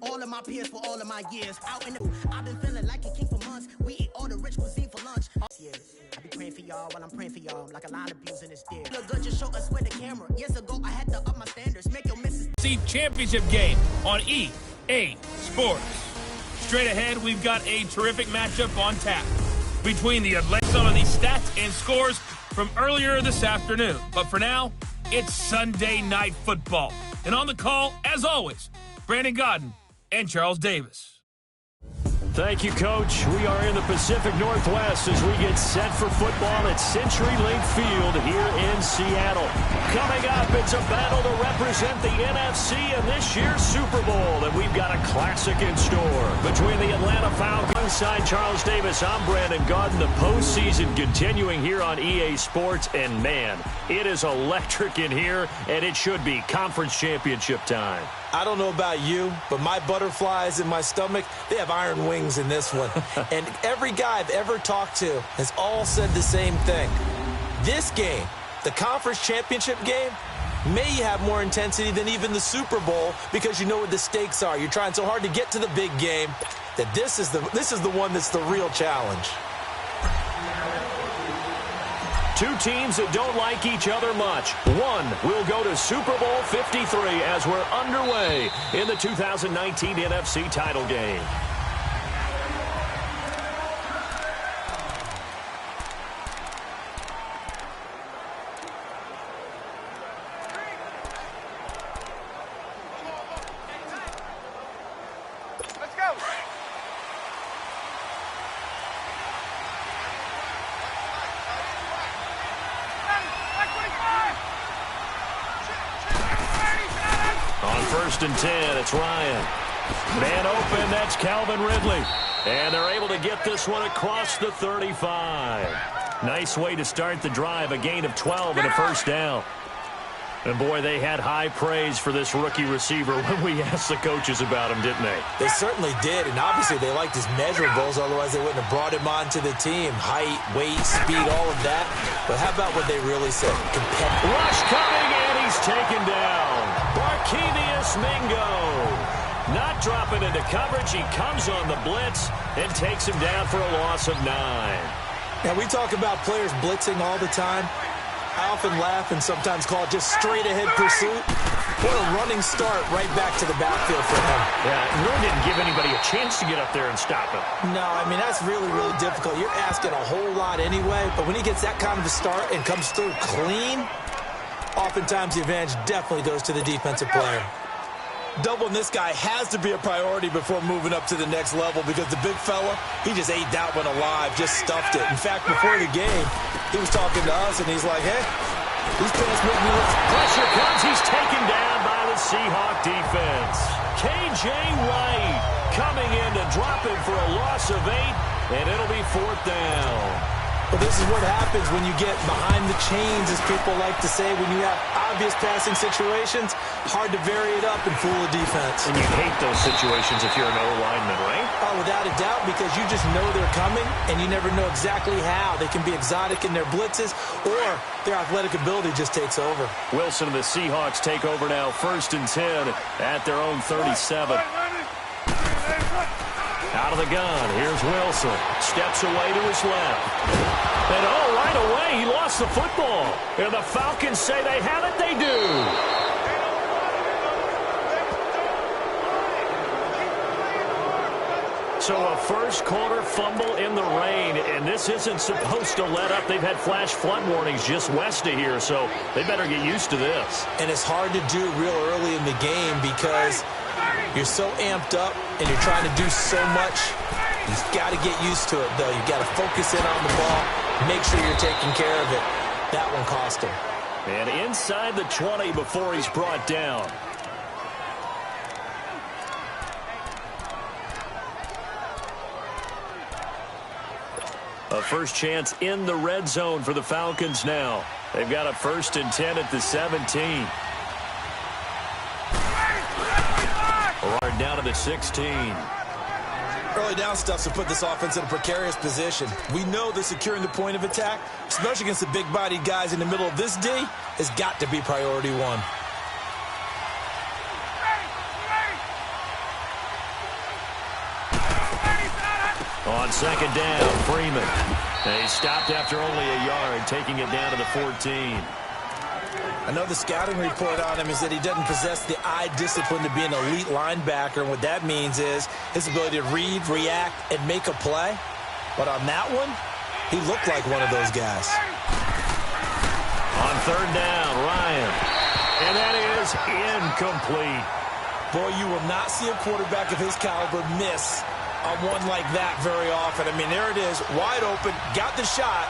All of my peers for all of my years. Out in the I've been feeling like a king for months. We eat all the rich cuisine for lunch. Yeah, I be praying for y'all while I'm praying for y'all. Like a line of views in this deal. Look good, just show us where the camera. Years ago, I had to up my standards. Make your misses. See championship game on EA Sports. Straight ahead, we've got a terrific matchup on tap between the Atlantic. Some of these stats and scores from earlier this afternoon. But for now, it's Sunday Night Football. And on the call, as always, Brandon Godden and Charles Davis. Thank you, Coach. We are in the Pacific Northwest as we get set for football at Centurylink Field here in Seattle. Coming up, it's a battle to represent the NFC in this year's Super Bowl, and we've got a classic in store. Between the Atlanta Falcons, signed Charles Davis, I'm Brandon Godden. The postseason continuing here on EA Sports, and man, it is electric in here, and it should be conference championship time. I don't know about you, but my butterflies in my stomach, they have iron wings in this one. And every guy I've ever talked to has all said the same thing. This game, the conference championship game, may have more intensity than even the Super Bowl because you know what the stakes are. You're trying so hard to get to the big game that this is the one that's the real challenge. Two teams that don't like each other much. One will go to Super Bowl 53 as we're underway in the 2019 NFC title game. First and 10, it's Ryan. Man open, that's Calvin Ridley. And they're able to get this one across the 35. Nice way to start the drive, a gain of 12 and a first down. And boy, they had high praise for this rookie receiver when we asked the coaches about him, didn't they? They certainly did, and obviously they liked his measurables, otherwise they wouldn't have brought him onto the team. Height, weight, speed, all of that. But how about what they really said? Rush coming, and he's taken down. Barkevius Mingo. Not dropping into coverage. He comes on the blitz and takes him down for a loss of 9. Now, we talk about players blitzing all the time. I often laugh and sometimes call it just straight-ahead pursuit. What a running start right back to the backfield for him. Yeah, it really didn't give anybody a chance to get up there and stop him. No, I mean, that's really, really difficult. You're asking a whole lot anyway, but when he gets that kind of a start and comes through clean, oftentimes the advantage definitely goes to the defensive player. Doubling this guy has to be a priority before moving up to the next level because the big fella, he just ate that one alive, just stuffed it. In fact, before the game, he was talking to us, and he's like, hey, these pants make me look... Pressure comes. He's taken down by the Seahawks defense. K.J. Wright coming in to drop him for a loss of 8, and it'll be 4th down. Well, this is what happens when you get behind the chains, as people like to say. When you have obvious passing situations, hard to vary it up and fool a defense. And you hate those situations if you're an O-lineman, right? Oh, without a doubt, because you just know they're coming, and you never know exactly how. They can be exotic in their blitzes, or their athletic ability just takes over. Wilson and the Seahawks take over now, 1st and 10 at their own 37. Out of the gun, here's Wilson. Steps away to his left. And right away, he lost the football. And the Falcons say they have it, they do. So a first quarter fumble in the rain, and this isn't supposed to let up. They've had flash flood warnings just west of here, so they better get used to this. And it's hard to do real early in the game because you're so amped up and you're trying to do so much. You've got to get used to it, though. You've got to focus in on the ball, make sure you're taking care of it. That one cost him. And inside the 20 before he's brought down. A first chance in the red zone for the Falcons now. They've got a 1st and 10 at the 17. Down to the 16. Early down stuff to put this offense in a precarious position. We know that securing the point of attack, especially against the big-bodied guys in the middle of this D, has got to be priority 1. On second down, Freeman. And he stopped after only a yard, taking it down to the 14. I know the scouting report on him is that he doesn't possess the eye discipline to be an elite linebacker, and what that means is his ability to read, react, and make a play. But on that one, he looked like one of those guys. On third down, Ryan. And that is incomplete. Boy, you will not see a quarterback of his caliber miss on one like that very often. I mean, there it is, wide open, got the shot,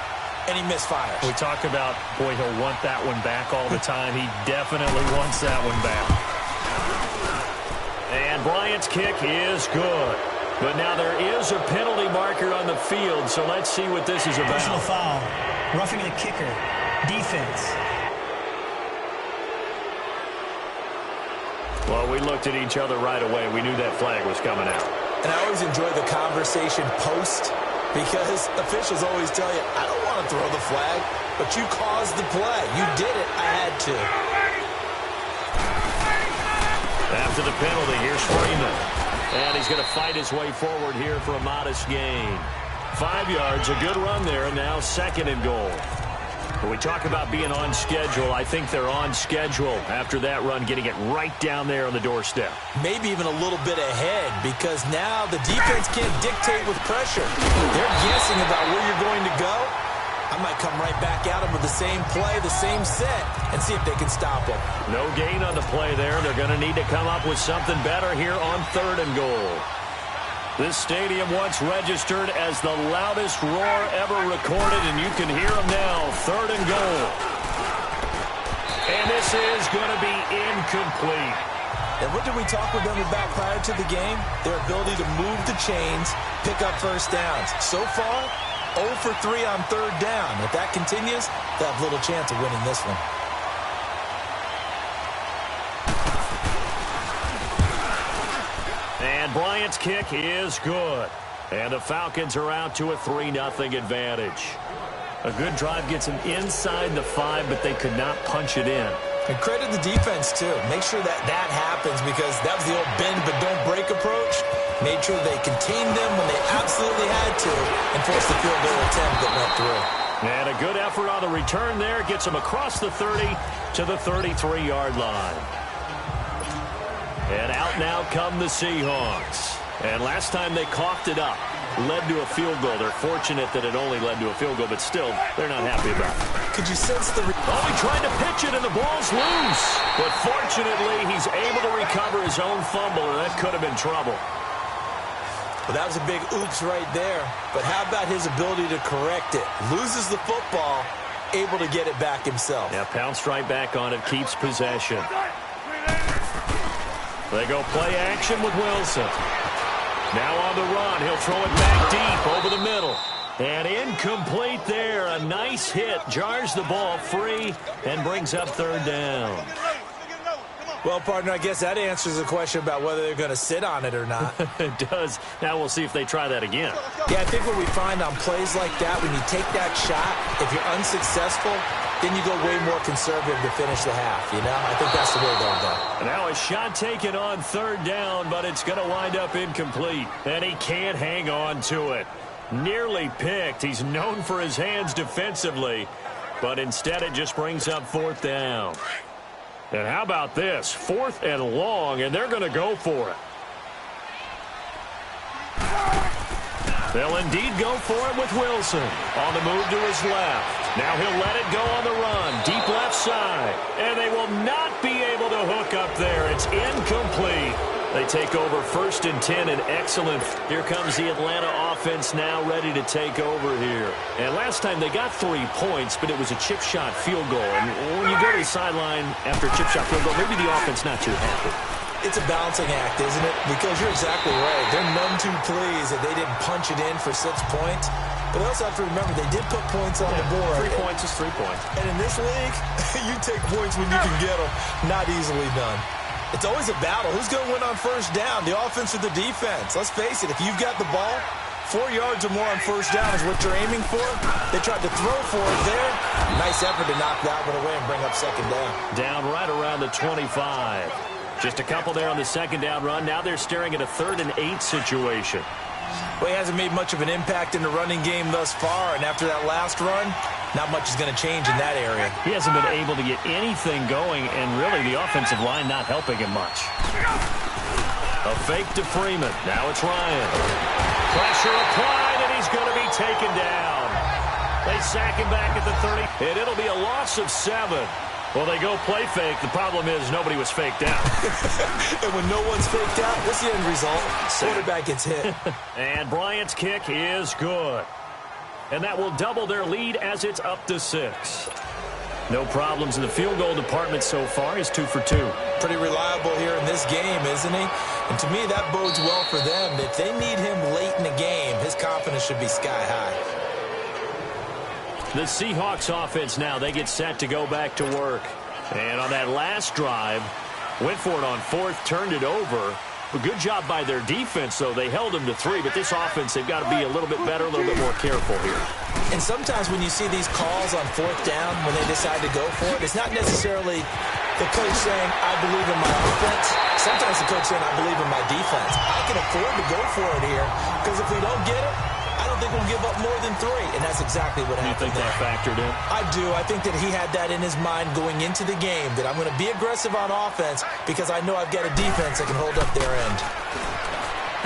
and he misfires. We talk about, boy, he'll want that one back all the time. He definitely wants that one back. And Bryant's kick is good. But now there is a penalty marker on the field, so let's see what this is about. Personal foul, roughing the kicker, defense. Well, we looked at each other right away. We knew that flag was coming out. And I always enjoy the conversation post, because officials always tell you, I don't want to throw the flag, but you caused the play. You did it. I had to. After the penalty, here's Freeman. And he's going to fight his way forward here for a modest gain. 5 yards, a good run there, and now second and goal. When we talk about being on schedule, I think they're on schedule after that run, getting it right down there on the doorstep. Maybe even a little bit ahead, because now the defense can't dictate with pressure. They're guessing about where you're going to go. I might come right back at them with the same play, the same set, and see if they can stop them. No gain on the play there. They're going to need to come up with something better here on third and goal. This stadium once registered as the loudest roar ever recorded, and you can hear them now. Third and goal. And this is going to be incomplete. And what did we talk with them about prior to the game? Their ability to move the chains, pick up first downs. So far, 0 for 3 on third down. If that continues, they'll have little chance of winning this one. And Bryant's kick is good. And the Falcons are out to a 3-0 advantage. A good drive gets them inside the 5, but they could not punch it in. And credit the defense, too. Make sure that that happens, because that was the old bend but don't break approach. Made sure they contained them when they absolutely had to and forced the field goal attempt that went through. And a good effort on the return there gets them across the 30 to the 33-yard line. And out now come the Seahawks. And last time they coughed it up, led to a field goal. They're fortunate that it only led to a field goal, but still, they're not happy about it. Could you sense the... He tried to pitch it, and the ball's loose. But fortunately, he's able to recover his own fumble, and that could have been trouble. Well, that was a big oops right there. But how about his ability to correct it? Loses the football, able to get it back himself. Yeah, pounced right back on it, keeps possession. They go play action with Wilson. Now on the run, he'll throw it back deep over the middle. And incomplete there. A nice hit, jars the ball free, and brings up third down. Well, partner, I guess that answers the question about whether they're going to sit on it or not. It does. Now we'll see if they try that again. Yeah, I think what we find on plays like that, when you take that shot, if you're unsuccessful, then you go way more conservative to finish the half, you know? I think that's the way they'll go. Now a shot taken on third down, but it's going to wind up incomplete. And he can't hang on to it. Nearly picked. He's known for his hands defensively, but instead it just brings up fourth down. And how about this? 4th and long, and they're going to go for it. They'll indeed go for it with Wilson. On the move to his left. Now he'll let it go on the run. Deep left side. And they will not be able to hook up there. It's incomplete. They take over 1st and 10, and excellent. Here comes the Atlanta offense now ready to take over here. And last time they got 3 points, but it was a chip shot field goal. And when you go to the sideline after a chip shot field goal, maybe the offense not too happy. It's a balancing act, isn't it? Because you're exactly right. They're none too pleased that they didn't punch it in for 6 points. But they also have to remember they did put points on the board. 3 points is 3 points. And in this league, you take points when you can get them. Not easily done. It's always a battle. Who's going to win on first down, the offense or the defense? Let's face it, if you've got the ball, 4 yards or more on first down is what you're aiming for. They tried to throw for it there. Nice effort to knock that one away and bring up second down. Down right around the 25. Just a couple there on the second down run. Now they're staring at a 3rd and 8 situation. Well, he hasn't made much of an impact in the running game thus far, and after that last run, not much is going to change in that area. He hasn't been able to get anything going, and really the offensive line not helping him much. A fake to Freeman. Now it's Ryan. Pressure applied, and he's going to be taken down. They sack him back at the 30, and it'll be a loss of 7. Well, they go play fake. The problem is nobody was faked out. And when no one's faked out, what's the end result? Quarterback gets hit. And Bryant's kick is good. And that will double their lead as it's up to 6. No problems in the field goal department so far. He's 2 for 2. Pretty reliable here in this game, isn't he? And to me, that bodes well for them. If they need him late in the game, his confidence should be sky high. The Seahawks offense now, they get set to go back to work. And on that last drive, went for it on 4th, turned it over. A good job by their defense, though. They held them to 3, but this offense, they've got to be a little bit better, a little bit more careful here. And sometimes when you see these calls on 4th down, when they decide to go for it, it's not necessarily the coach saying, I believe in my offense. Sometimes the coach saying, I believe in my defense. I can afford to go for it here, because if we don't get it, I don't think we'll give up more than 3, and that's exactly what happened. You think that factored in? I do. I think that he had that in his mind going into the game, that I'm going to be aggressive on offense because I know I've got a defense that can hold up their end.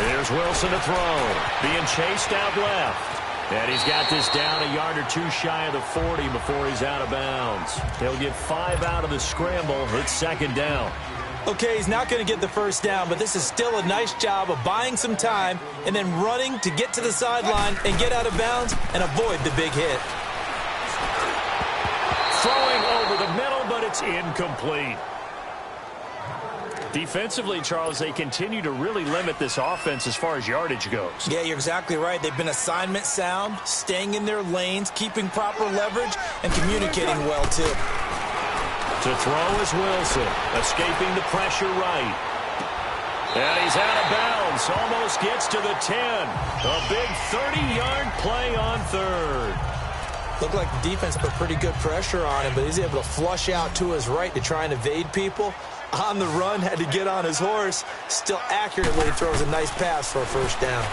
Here's Wilson to throw, being chased out left. And he's got this down a yard or 2 shy of the 40 before he's out of bounds. He'll get 5 out of the scramble. It's 2nd down. Okay, he's not going to get the 1st down, but this is still a nice job of buying some time and then running to get to the sideline and get out of bounds and avoid the big hit. Throwing over the middle, but it's incomplete. Defensively, Charles, they continue to really limit this offense as far as yardage goes. Yeah, you're exactly right. They've been assignment sound, staying in their lanes, keeping proper leverage, and communicating well, too. To throw is Wilson, escaping the pressure right. And he's out of bounds, almost gets to the 10. A big 30-yard play on 3rd. Looked like the defense put pretty good pressure on him, but he's able to flush out to his right to try and evade people. On the run, had to get on his horse. Still accurately throws a nice pass for a 1st down.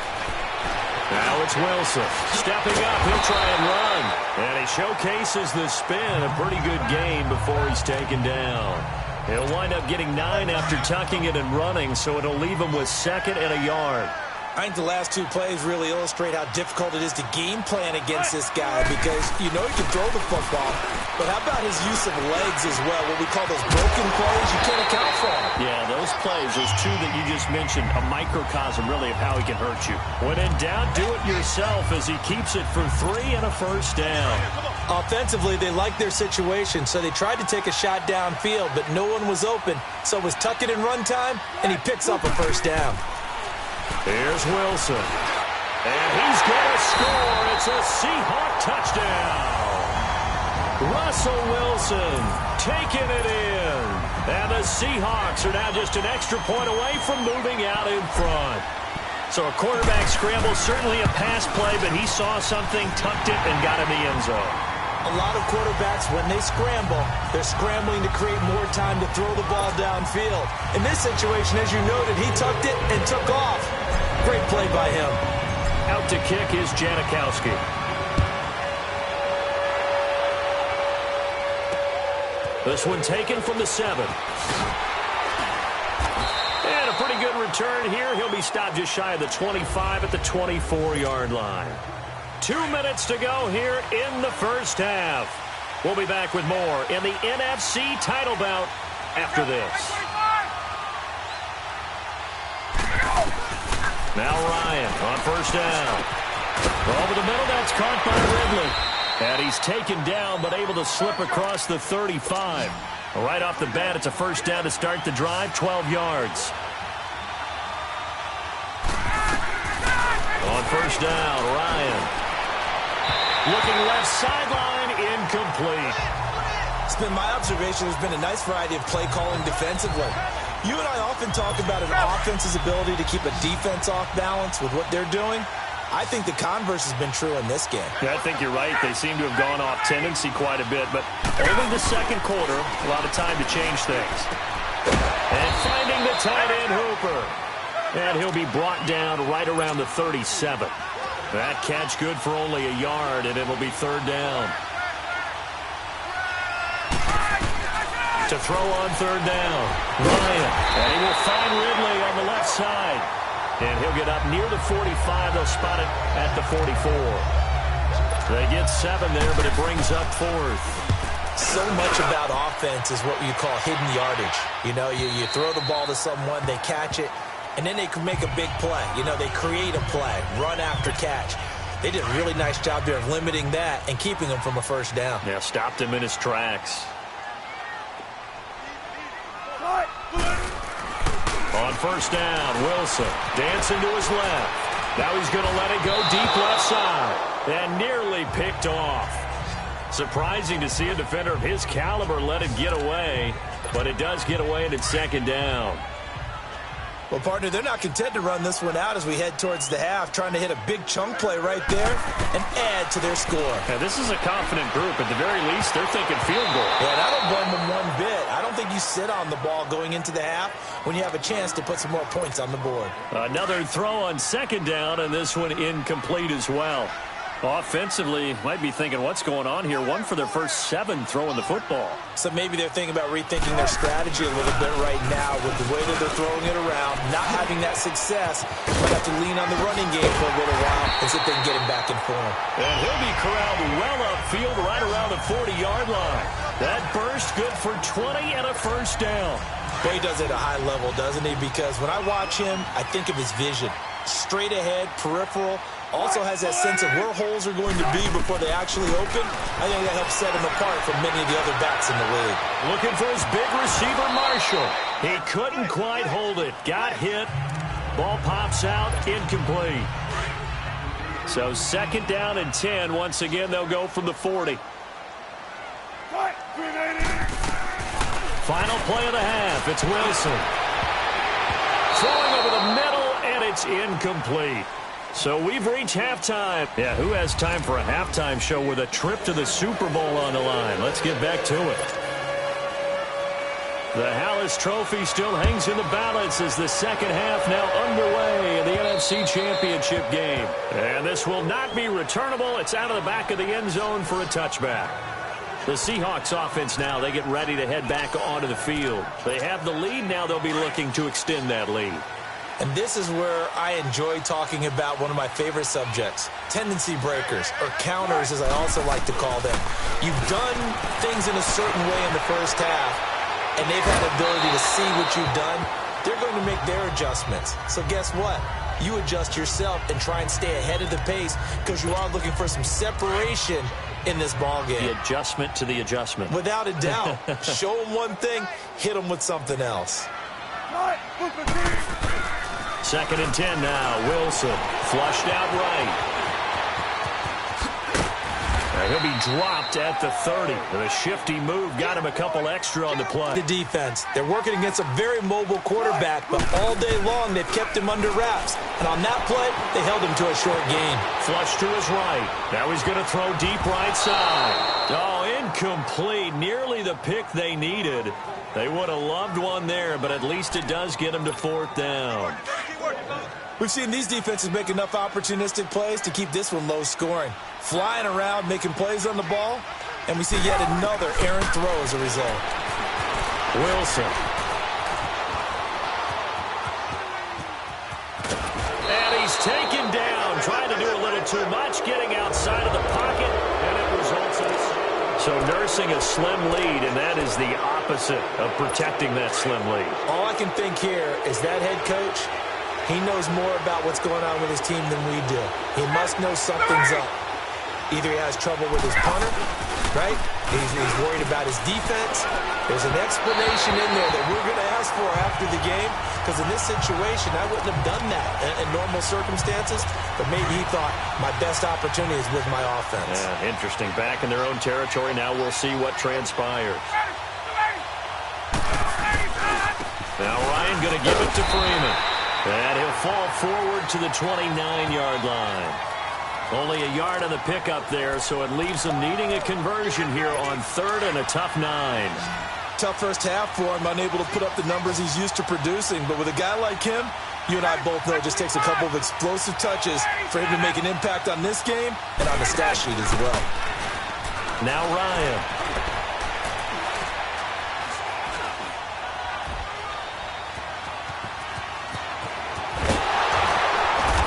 Now it's Wilson. Stepping up, he'll try and run. And he showcases the spin. A pretty good game before he's taken down. He'll wind up getting 9 after tucking it and running, so it'll leave him with 2nd and a yard. I think the last 2 plays really illustrate how difficult it is to game plan against this guy because you know he can throw the football, but how about his use of legs as well? What we call those broken plays, you can't account for them. Yeah, those plays, those 2 that you just mentioned, a microcosm really of how he can hurt you. When in doubt, do it yourself as he keeps it for 3 and a 1st down. Offensively, they liked their situation, so they tried to take a shot downfield, but no one was open, so it was tuck it and run time, and he picks up a 1st down. Here's Wilson. And he's going to score. It's a Seahawk touchdown. Russell Wilson taking it in. And the Seahawks are now just an extra point away from moving out in front. So a quarterback scramble, certainly a pass play, but he saw something, tucked it, and got in the end zone. A lot of quarterbacks, when they scramble, they're scrambling to create more time to throw the ball downfield. In this situation, as you noted, he tucked it and took off. Great play by him. Out to kick is Janikowski. This one taken from the 7. And a pretty good return here. He'll be stopped just shy of the 25 at the 24-yard line. 2 minutes to go here in the 1st half. We'll be back with more in the NFC title bout after this. Now Ryan on 1st down. Over the middle, that's caught by Ridley. And he's taken down, but able to slip across the 35. Right off the bat, it's a 1st down to start the drive, 12 yards. On 1st down, Ryan. Looking left sideline, incomplete. It's been my observation there's been a nice variety of play calling defensively. You and I often talk about an offense's ability to keep a defense off balance with what they're doing. I think the converse has been true in this game. Yeah, I think you're right. They seem to have gone off tendency quite a bit, but only the 2nd quarter, a lot of time to change things. And finding tight end Hooper. And he'll be brought down right around the 37. That catch good for only a yard, and it'll be third down. To throw on third down, Ryan. And he will find Ridley on the left side. And he'll get up near the 45. They'll spot it at the 44. They get 7 there, but it brings up fourth. So much about offense is what you call hidden yardage. You know, you throw the ball to someone, they catch it, and then they can make a big play. You know, they create a play, run after catch. They did a really nice job there of limiting that and keeping him from a first down. Yeah, stopped him in his tracks. On first down, Wilson dancing to his left. Now he's going to let it go deep left side. And nearly picked off. Surprising to see a defender of his caliber let it get away. But it does get away, and it's second down. Well, partner, they're not content to run this one out as we head towards the half, trying to hit a big chunk play right there and add to their score. Yeah, this is a confident group. At the very least, they're thinking field goal. Yeah, and I don't blame them one bit. I don't think you sit on the ball going into the half when you have a chance to put some more points on the board. Another throw on second down, and this one incomplete as well. Offensively, might be thinking, what's going on here? 1 for their first 7 throwing the football. So maybe they're thinking about rethinking their strategy a little bit right now with the way that they're throwing it around, not having that success. Might have to lean on the running game for a little while and see if they can get him back in form. And he'll be corralled well upfield right around the 40-yard line. That burst good for 20 and a first down. Boy, he does it at a high level, doesn't he? Because when I watch him, I think of his vision. Straight ahead, peripheral. Also has that sense of where holes are going to be before they actually open. I think that helps set him apart from many of the other backs in the league. Looking for his big receiver, Marshall. He couldn't quite hold it. Got hit. Ball pops out. Incomplete. So second down and 10. Once again, they'll go from the 40. Final play of the half. It's Wilson. Throwing over the middle, and it's incomplete. So we've reached halftime. Yeah, who has time for a halftime show with a trip to the Super Bowl on the line? Let's get back to it. The Hallis Trophy still hangs in the balance as the second half now underway in the NFC Championship game. And this will not be returnable. It's out of the back of the end zone for a touchback. The Seahawks offense now, they get ready to head back onto the field. They have the lead. Now they'll be looking to extend that lead. And this is where I enjoy talking about one of my favorite subjects, tendency breakers, or counters as I also like to call them. You've done things in a certain way in the first half, and they've had the ability to see what you've done. They're going to make their adjustments. So guess what? You adjust yourself and try and stay ahead of the pace because you are looking for some separation in this ball game. The adjustment to the adjustment. Without a doubt. Show them one thing, hit them with something else. Second and 10 now. Wilson flushed out right. And he'll be dropped at the 30. The shifty move got him a couple extra on the play. The defense, they're working against a very mobile quarterback, but all day long they've kept him under wraps. And on that play, they held him to a short gain. Flush to his right. Now he's going to throw deep right side. Oh, incomplete. Nearly the pick they needed. They would have loved one there, but at least it does get him to fourth down. We've seen these defenses make enough opportunistic plays to keep this one low scoring. Flying around, making plays on the ball, and we see yet another errant throw as a result. Wilson. And he's taken down, trying to do a little too much, getting outside of the pocket, and it results in a... So nursing a slim lead, and that is the opposite of protecting that slim lead. All I can think here is that head coach, he knows more about what's going on with his team than we do. He must know something's up. Either he has trouble with his punter, right? He's worried about his defense. There's an explanation in there that we're going to ask for after the game, because in this situation, I wouldn't have done that in normal circumstances, but maybe he thought my best opportunity is with my offense. Yeah, interesting. Back in their own territory. Now we'll see what transpires. Now Ryan going to give it to Freeman. And he'll fall forward to the 29-yard line. Only a yard on the pickup there, so it leaves them needing a conversion here on third and a tough 9. Tough first half for him, unable to put up the numbers he's used to producing. But with a guy like him, you and I both know it just takes a couple of explosive touches for him to make an impact on this game and on the stat sheet as well. Now Ryan.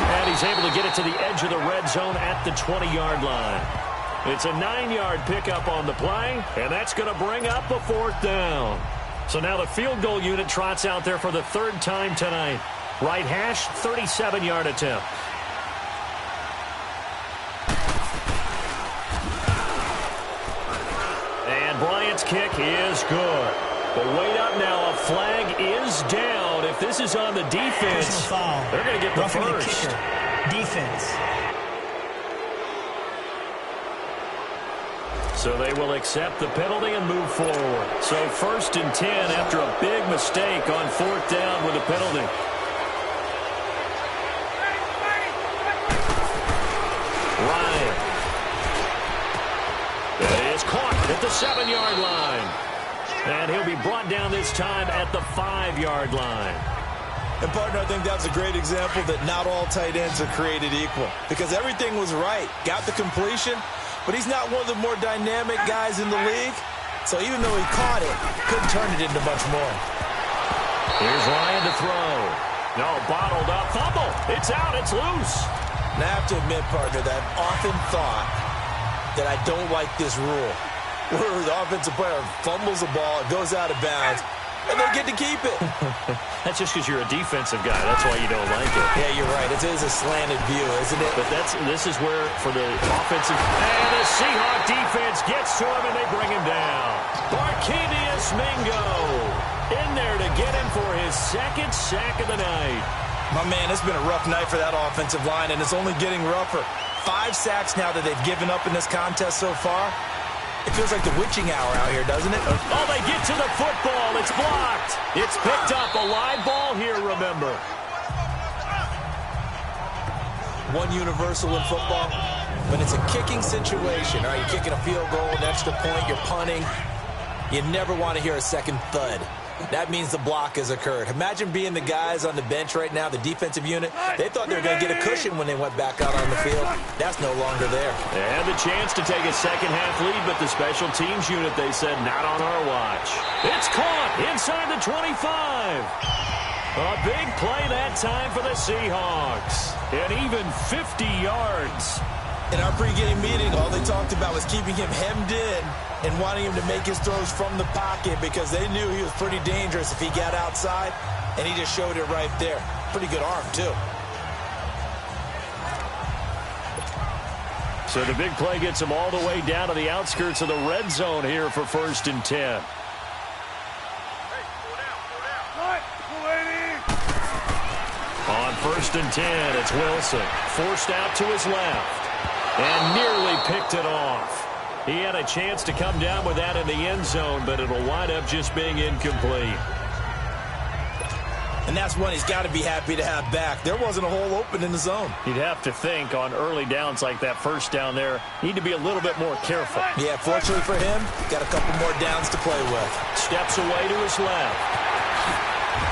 And he's able to get it to the edge of the red zone at the 20-yard line. It's a 9-yard pickup on the play, and that's going to bring up a 4th down. So now the field goal unit trots out there for the 3rd time tonight. Right hash, 37-yard attempt. And Bryant's kick is good. But wait up now, a flag is down. If this is on the defense, foul. They're going to get the Roughing first. The kicker. Defense. So they will accept the penalty and move forward. So 1st and 10 after a big mistake on 4th down with a penalty. Ryan. It is caught at the 7-yard line. And he'll be brought down this time at the 5-yard line. And, partner, I think that's a great example that not all tight ends are created equal. Because everything was right. Got the completion, but he's not one of the more dynamic guys in the league. So even though he caught it, couldn't turn it into much more. Here's Ryan to throw. No, bottled up. Fumble. It's out. It's loose. And I have to admit, partner, that I've often thought that I don't like this rule, where the offensive player fumbles the ball, it goes out of bounds, and they get to keep it. That's just because you're a defensive guy. That's why you don't like it. Yeah, you're right. It is a slanted view, isn't it? But this is where, for the offensive... And the Seahawk defense gets to him, and they bring him down. Barkevious Mingo in there to get him for his 2nd sack of the night. My man, it's been a rough night for that offensive line, and it's only getting rougher. 5 sacks now that they've given up in this contest so far. It feels like the witching hour out here, doesn't it? Oh, they get to the football. It's blocked. It's picked up. A live ball here, remember. One universal in football, when it's a kicking situation, all right, you're kicking a field goal, an extra point, you're punting, you never want to hear a second thud. That means the block has occurred. Imagine being the guys on the bench right now, the defensive unit. They thought they were going to get a cushion when they went back out on the field. That's no longer there. They had the chance to take a second-half lead, but the special teams unit, they said, not on our watch. It's caught inside the 25. A big play that time for the Seahawks. And even 50 yards. In our pregame meeting, all they talked about was keeping him hemmed in and wanting him to make his throws from the pocket because they knew he was pretty dangerous if he got outside, and he just showed it right there. Pretty good arm, too. So the big play gets him all the way down to the outskirts of the red zone here for 1st and 10. On 1st and 10, it's Wilson. Forced out to his left. And nearly picked it off. He had a chance to come down with that in the end zone, but it'll wind up just being incomplete. And that's one he's got to be happy to have back. There wasn't a hole open in the zone. You'd have to think on early downs like that first down there, need to be a little bit more careful. Yeah, fortunately for him, got a couple more downs to play with. Steps away to his left.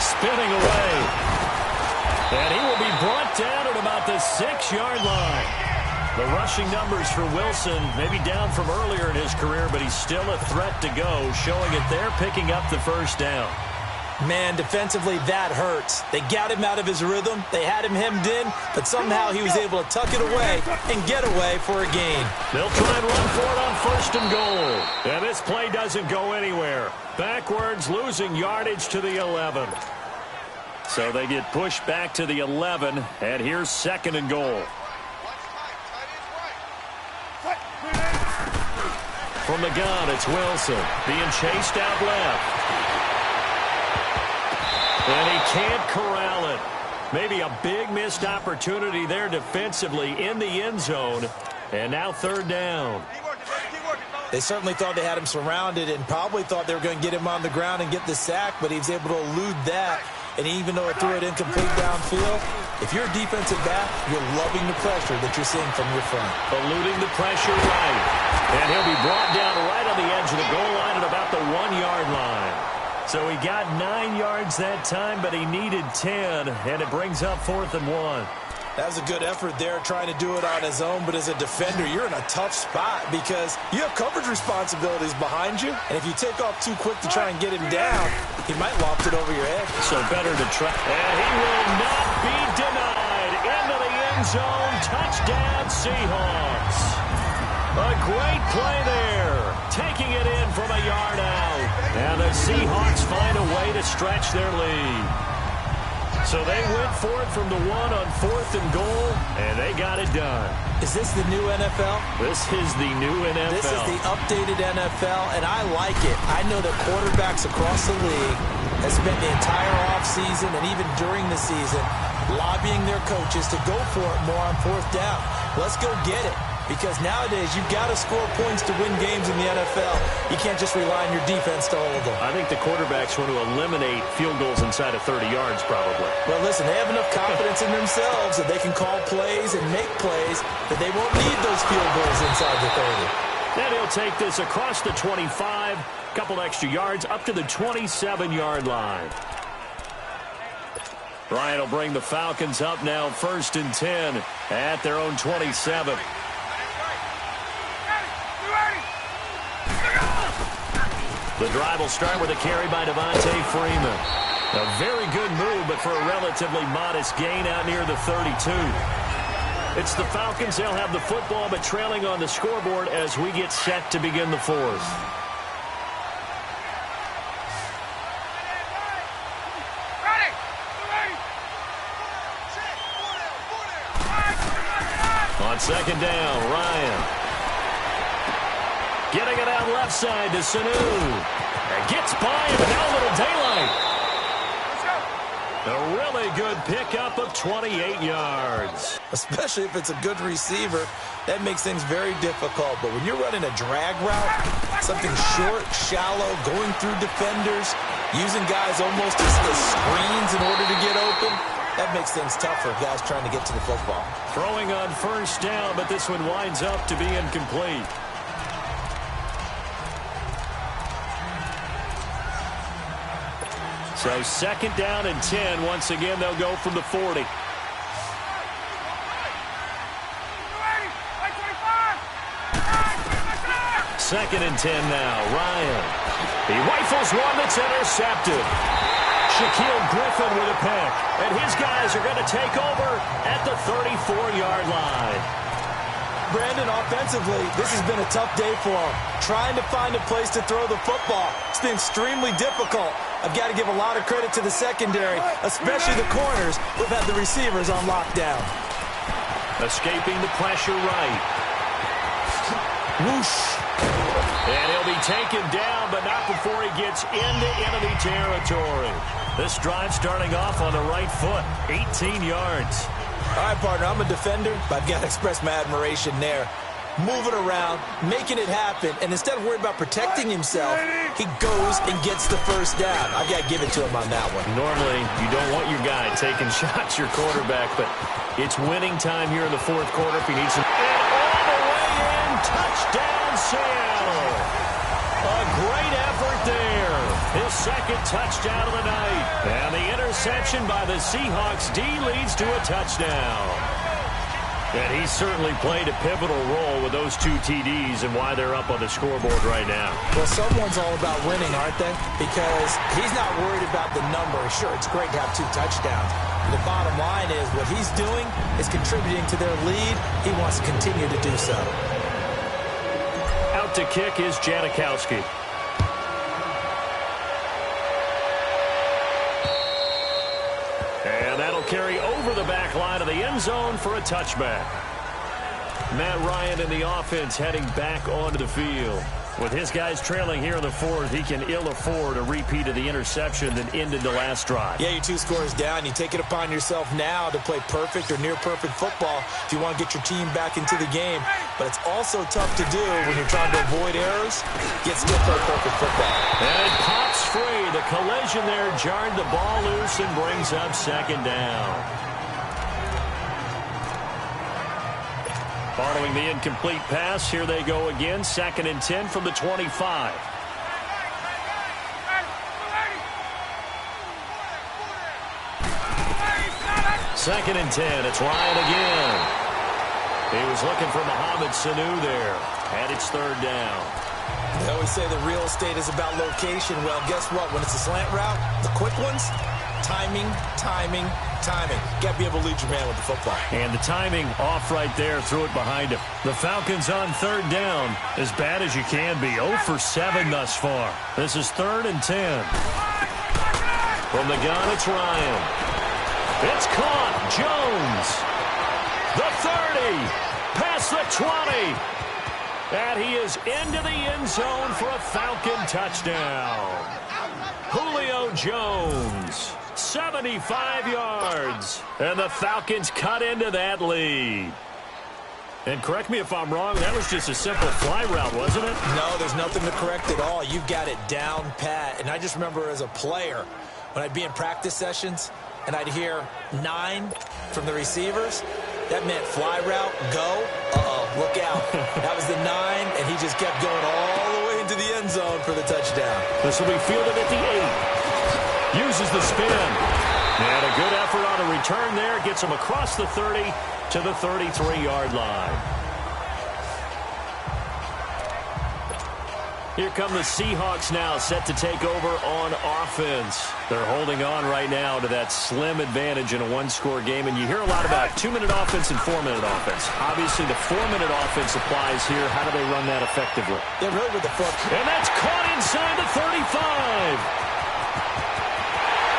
Spinning away. And he will be brought down at about the 6-yard line. The rushing numbers for Wilson, maybe down from earlier in his career, but he's still a threat to go, showing it there, picking up the 1st down. Man, defensively, that hurts. They got him out of his rhythm. They had him hemmed in, but somehow he was able to tuck it away and get away for a gain. They'll try and run for it on 1st and goal. And this play doesn't go anywhere. Backwards, losing yardage to the 11. So they get pushed back to the 11, and here's 2nd and goal. From the gun, it's Wilson being chased out left. And he can't corral it. Maybe a big missed opportunity there defensively in the end zone. And now 3rd down. They certainly thought they had him surrounded and probably thought they were going to get him on the ground and get the sack, but he was able to elude that. And even though he threw it incomplete downfield, If you're a defensive back, you're loving the pressure that you're seeing from your front. Eluding the pressure right. And he'll be brought down right on the edge of the goal line at about the 1-yard line. So he got 9 yards that time, but he needed 10, and it brings up 4th and 1. That was a good effort there trying to do it on his own, but as a defender, you're in a tough spot because you have coverage responsibilities behind you, and if you take off too quick to try and get him down, he might loft it over your head. So better to try. And he will not be denied. Into the end zone. Touchdown, Seahawks. A great play there. Taking it in from a yard out. And the Seahawks find a way to stretch their lead. So they went for it from the 1 on 4th and goal, and they got it done. Is this the new NFL? This is the new NFL. This is the updated NFL, and I like it. I know that quarterbacks across the league have spent the entire offseason and even during the season lobbying their coaches to go for it more on 4th down. Let's go get it. Because nowadays, you've got to score points to win games in the NFL. You can't just rely on your defense to hold them. I think the quarterbacks want to eliminate field goals inside of 30 yards, probably. Well, listen, they have enough confidence in themselves that they can call plays and make plays that they won't need those field goals inside the 30. Then he'll take this across the 25, couple extra yards, up to the 27-yard line. Ryan will bring the Falcons up now, 1st and 10 at their own 27. The drive will start with a carry by Devontae Freeman. A very good move, but for a relatively modest gain out near the 32. It's the Falcons. They'll have the football, but trailing on the scoreboard as we get set to begin the 4th. On 2nd down, Ryan. Getting it out left side to Sanu. And gets by him, and now a little daylight. A really good pickup of 28 yards. Especially if it's a good receiver, that makes things very difficult. But when you're running a drag route, something short, shallow, going through defenders, using guys almost as screens in order to get open, that makes things tough for guys trying to get to the football. Throwing on 1st down, but this one winds up to be incomplete. So 2nd down and 10. Once again, they'll go from the 40. 2nd and 10 now. Ryan. He rifles one that's intercepted. Shaquille Griffin with a pick. And his guys are going to take over at the 34-yard line. Brandon, offensively, this has been a tough day for him. Trying to find a place to throw the football. It's been extremely difficult. I've got to give a lot of credit to the secondary, especially the corners who've had the receivers on lockdown. Escaping the pressure right. Whoosh. And he'll be taken down, but not before he gets into enemy territory. This drive starting off on the right foot, 18 yards. All right, partner, I'm a defender, but I've got to express my admiration there. Moving around, making it happen, and instead of worrying about protecting himself, he goes and gets the 1st down. I've got to give it to him on that one. Normally, you don't want your guy taking shots, your quarterback, but it's winning time here in the 4th quarter if he needs some. And all the way in, touchdown, Seattle. A great effort there. His 2nd touchdown of the night. And the interception by the Seahawks D leads to a touchdown. And he certainly played a pivotal role with those 2 TDs and why they're up on the scoreboard right now. Well, someone's all about winning, aren't they? Because he's not worried about the number. Sure, it's great to have 2 touchdowns. The bottom line is what he's doing is contributing to their lead. He wants to continue to do so. Out to kick is Janikowski. And that'll carry over the back line of the end zone for a touchback. Matt Ryan and the offense heading back onto the field. With his guys trailing here in the 4th, he can ill afford a repeat of the interception that ended the last drive. Yeah, you're 2 scores down. You take it upon yourself now to play perfect or near-perfect football if you want to get your team back into the game. But it's also tough to do when you're trying to avoid errors. Get still play perfect football. And it pops free. The collision there jarred the ball loose and brings up 2nd down. Following the incomplete pass, here they go again. 2nd and 10 from the 25. Second and 10. It's Ryan again. He was looking for Mohamed Sanu there. And it's 3rd down. They always say the real estate is about location. Well, guess what? When it's a slant route, the quick ones, timing, timing, timing. Got to be able to lead your man with the football. And the timing off right there. Threw it behind him. The Falcons on 3rd down. As bad as you can be. 0 for 7 thus far. This is 3rd and 10. From the gun, it's Ryan. It's caught. Jones. The 30. Past the 20. And he is into the end zone for a Falcon touchdown. Julio Jones, 75 yards. And the Falcons cut into that lead. And correct me if I'm wrong, that was just a simple fly route, wasn't it? No, there's nothing to correct at all. You've got it down pat. And I just remember as a player, when I'd be in practice sessions, and I'd hear 9 from the receivers, that meant fly route, go, look out. That was the 9, and he just kept going all the way into the end zone for the touchdown. This will be fielded at the 8. Uses the spin. And a good effort on a return there. Gets him across the 30 to the 33-yard line. Here come the Seahawks now, set to take over on offense. They're holding on right now to that slim advantage in a one-score game. And you hear a lot about 2-minute offense and 4-minute offense. Obviously, the 4-minute offense applies here. How do they run that effectively? They're really with the foot. And that's caught inside the 35.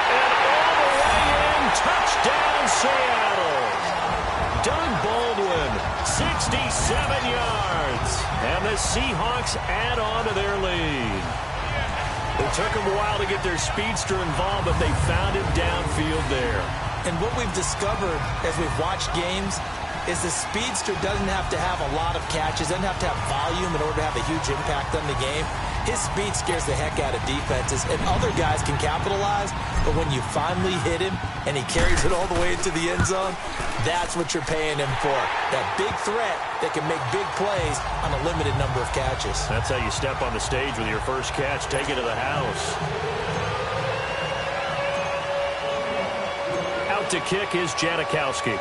And all the way in, touchdown Seattle. Doug Baldwin, 67 yards. And the Seahawks add on to their lead. It took them a while to get their speedster involved, but they found him downfield there. And what we've discovered as we've watched games is the speedster doesn't have to have a lot of catches, doesn't have to have volume in order to have a huge impact on the game. His speed scares the heck out of defenses, and other guys can capitalize, but when you finally hit him and he carries it all the way into the end zone, that's what you're paying him for. That big threat that can make big plays on a limited number of catches. That's how you step on the stage with your first catch. Take it to the house. Out to kick is Janikowski.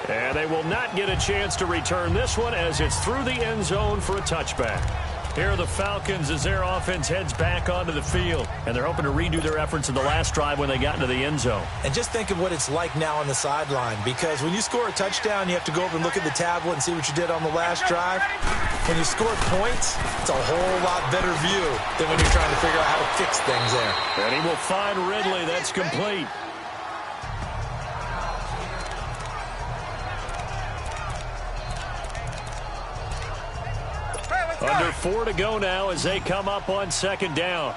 And they will not get a chance to return this one as it's through the end zone for a touchback. Here are the Falcons as their offense heads back onto the field. And they're hoping to redo their efforts in the last drive when they got into the end zone. And just think of what it's like now on the sideline. Because when you score a touchdown, you have to go over and look at the tablet and see what you did on the last drive. When you score points, it's a whole lot better view than when you're trying to figure out how to fix things there. And he will find Ridley. That's complete. Under 4 to go now as they come up on 2nd down.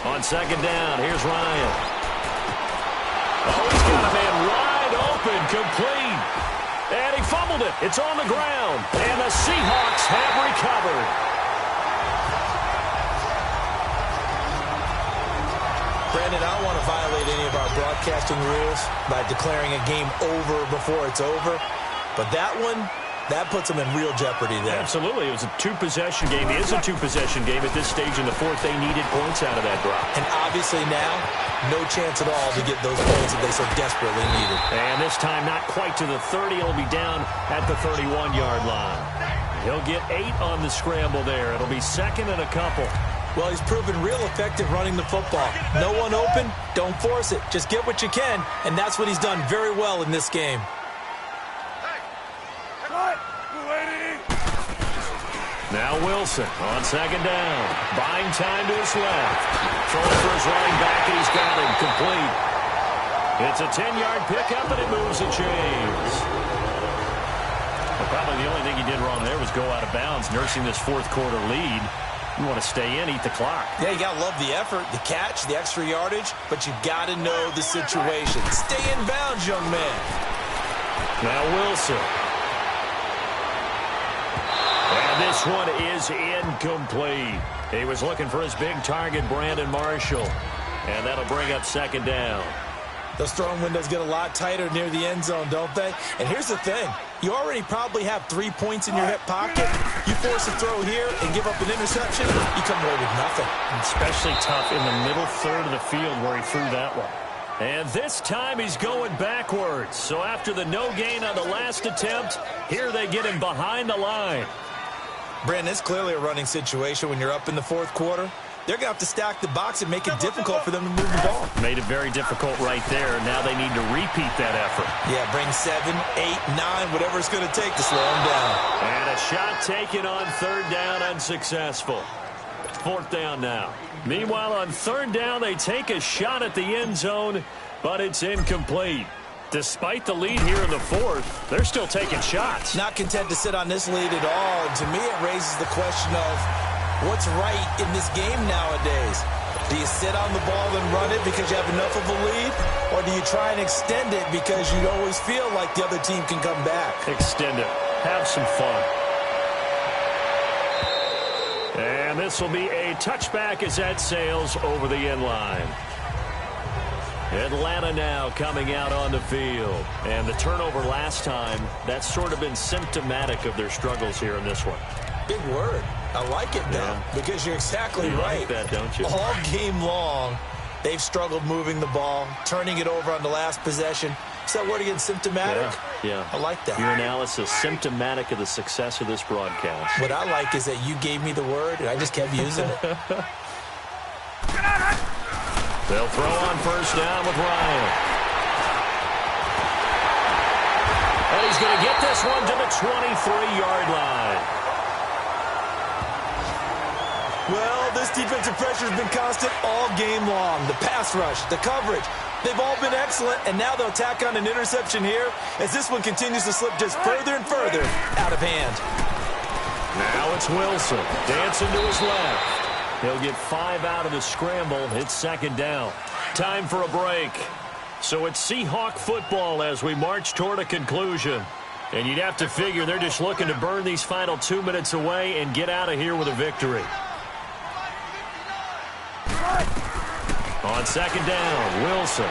On 2nd down, here's Ryan. Oh, he's got a man wide open, complete. And he fumbled it. It's on the ground. And the Seahawks have recovered. Brandon, I don't want to violate any of our broadcasting rules by declaring a game over before it's over. But that one, that puts them in real jeopardy there. Absolutely. It was a 2-possession game. It is a 2-possession game. At this stage in the 4th, they needed points out of that drop. And obviously now, no chance at all to get those points that they so desperately needed. And this time, not quite to the 30. It'll be down at the 31-yard line. He'll get 8 on the scramble there. It'll be 2nd and a couple. Well, he's proven real effective running the football. No one open, don't force it. Just get what you can, and that's what he's done very well in this game. Now Wilson on 2nd down. Buying time to his left. Throwing for his running back, and he's got him complete. It's a 10-yard pickup, and it moves the chains. Well, probably the only thing he did wrong there was go out of bounds, nursing this 4th quarter lead. You want to stay in, eat the clock. Yeah, you got to love the effort, the catch, the extra yardage, but you got to know the situation. Stay in bounds, young man. Now Wilson. And This one is incomplete. He was looking for his big target, Brandon Marshall. And that'll bring up second down. Those throwing windows get a lot tighter near the end zone, don't they? And here's the thing. You already probably have 3 points in your hip pocket. You force a throw here and give up an interception, you come away with nothing. Especially tough in the middle third of the field where he threw that one. And this time he's going backwards. So after the no gain on the last attempt, here they get him behind the line. Brandon, it's clearly a running situation when you're up in the fourth quarter. They're going to have to stack the box and make it difficult for them to move the ball. Made it very difficult right there. Now they need to repeat that effort. Yeah, bring 7, 8, 9, whatever it's going to take to slow them down. And a shot taken on third down, unsuccessful. Fourth down now. Meanwhile, on third down, they take a shot at the end zone, but it's incomplete. Despite the lead here in the fourth, they're still taking shots. Not content to sit on this lead at all. And to me, it raises the question of what's right in this game nowadays. Do you sit on the ball and run it because you have enough of a lead? Or do you try and extend it because you always feel like the other team can come back? Extend it. Have some fun. And this will be a touchback as that sails over the end line. Atlanta now coming out on the field. And the turnover last time, that's sort of been symptomatic of their struggles here in this one. Big word. I like it, though, because you're exactly right. Like that, don't you? All game long, they've struggled moving the ball, turning it over on the last possession. Is that word again, symptomatic? Yeah. I like that. Your analysis, symptomatic of the success of this broadcast. What I like is that you gave me the word, and I just kept using it. They'll throw on first down with Ryan. And he's going to get this one to the 23-yard line. Well, this defensive pressure has been constant all game long. The pass rush, the coverage, they've all been excellent, and now they'll tack on an interception here as this one continues to slip just further and further out of hand. Now it's Wilson, dancing to his left. He'll get 5 out of the scramble. It's second down. Time for a break. So it's Seahawk football as we march toward a conclusion. And you'd have to figure they're just looking to burn these final 2 minutes away and get out of here with a victory. On second down, Wilson.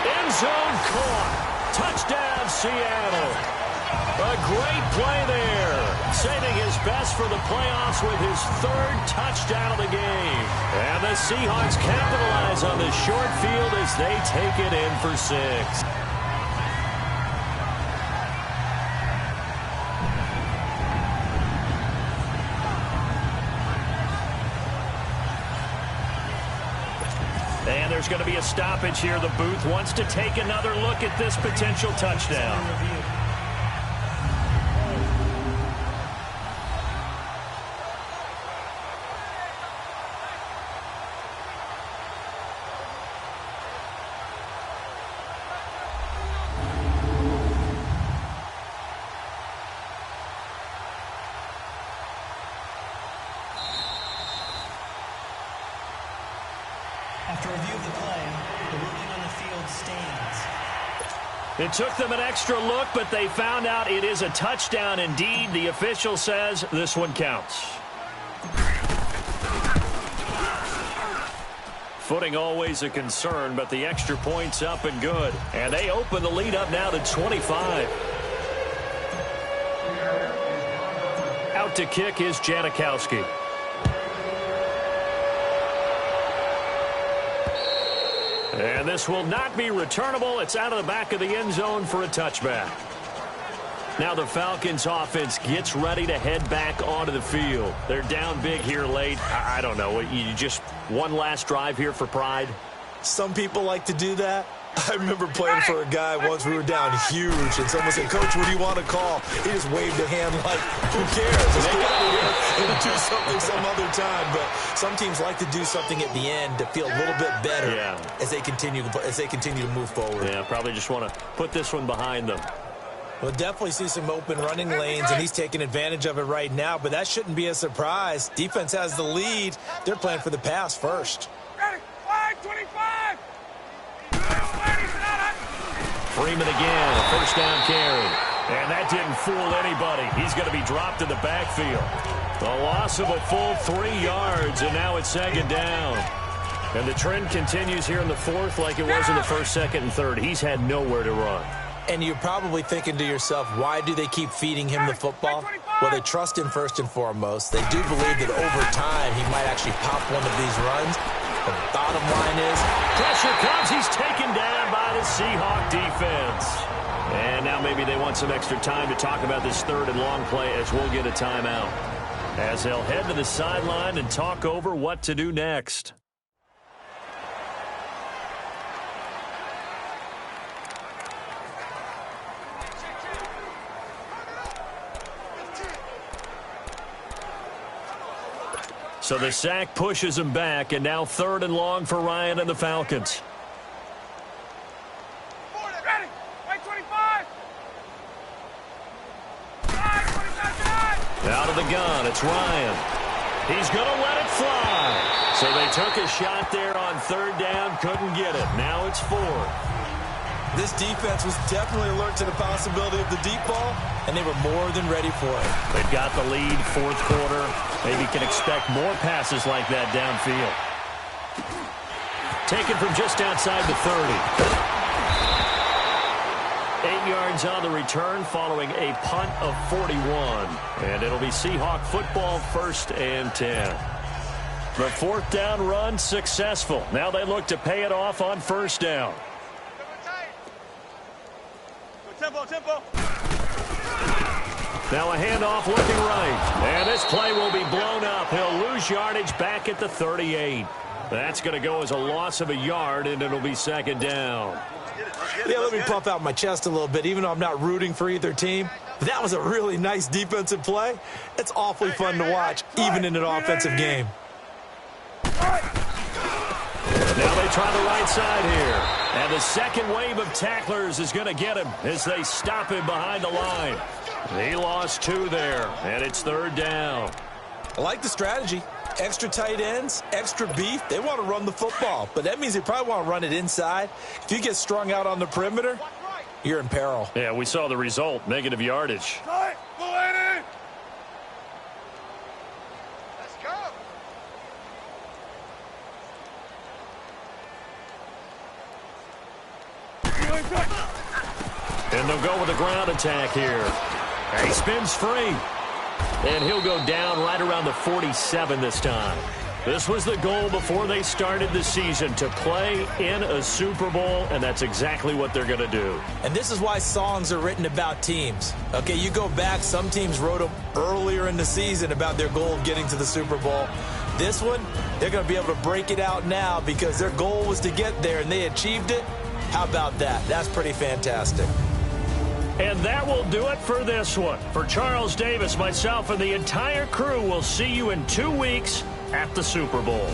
End zone caught. Touchdown, Seattle. A great play there. Saving his best for the playoffs with his 3rd touchdown of the game. And the Seahawks capitalize on the short field as they take it in for 6. And there's going to be a stoppage here. The booth wants to take another look at this potential touchdown. After review of the play, the ruling on the field stands. It took them an extra look, but they found out it is a touchdown indeed. The official says this one counts. Footing always a concern, but the extra point's up and good. And they open the lead up now to 25. Out to kick is Janikowski. And this will not be returnable. It's out of the back of the end zone for a touchback. Now the Falcons offense gets ready to head back onto the field. They're down big here late. I don't know. You just one last drive here for pride? Some people like to do that. I remember playing for a guy once. We were down huge, and someone said, "Coach, what do you want to call?" He just waved a hand like, who cares? Let's go out here and do something some other time. But some teams like to do something at the end to feel a little bit better as they continue to move forward. Yeah, probably just want to put this one behind them. We'll definitely see some open running lanes, and he's taking advantage of it right now, but that shouldn't be a surprise. Defense has the lead. They're playing for the pass first. Freeman again, a first down carry. And that didn't fool anybody. He's going to be dropped in the backfield. A loss of a full 3 yards, and now it's second down. And the trend continues here in the fourth like it was in the first, second, and third. He's had nowhere to run. And you're probably thinking to yourself, why do they keep feeding him the football? Well, they trust him first and foremost. They do believe that over time he might actually pop one of these runs. The bottom line is, pressure comes. He's taken down by the Seahawk defense. And now maybe they want some extra time to talk about this third and long play as we'll get a timeout. As they'll head to the sideline and talk over what to do next. So the sack pushes him back, and now third and long for Ryan and the Falcons. Ready. Right 25. Out of the gun, it's Ryan. He's going to let it fly. So they took a shot there on third down, couldn't get it. Now it's fourth. this defense was definitely alert to the possibility of the deep ball, and they were more than ready for it. They've got the lead, fourth quarter. Maybe can expect more passes like that downfield. Taken from just outside the 30. 8 yards on the return following a punt of 41. And it'll be Seahawk football, 1st and 10. The fourth down run successful. Now they look to pay it off on 1st down. Tempo, tempo. Now a handoff looking right. And this play will be blown up. He'll lose yardage back at the 38. That's going to go as a loss of a yard, and it'll be 2nd down. Yeah, let me puff out my chest a little bit, even though I'm not rooting for either team. But that was a really nice defensive play. It's awfully fun to watch, even in an offensive game. Now they try the right side here. And the second wave of tacklers is going to get him as they stop him behind the line. He lost 2 there, and it's 3rd down. I like the strategy. Extra tight ends, extra beef. They want to run the football, but that means they probably want to run it inside. If you get strung out on the perimeter, you're in peril. Yeah, we saw the result, negative yardage. Let's go. And they'll go with a ground attack here. And he spins free. And he'll go down right around the 47 this time. This was the goal before they started the season, to play in a Super Bowl, and that's exactly what they're going to do. And this is why songs are written about teams. Okay, you go back, some teams wrote them earlier in the season about their goal of getting to the Super Bowl. This one, they're going to be able to break it out now because their goal was to get there, and they achieved it. How about that? That's pretty fantastic. And that will do it for this one. For Charles Davis, myself, and the entire crew, we'll see you in 2 weeks at the Super Bowl.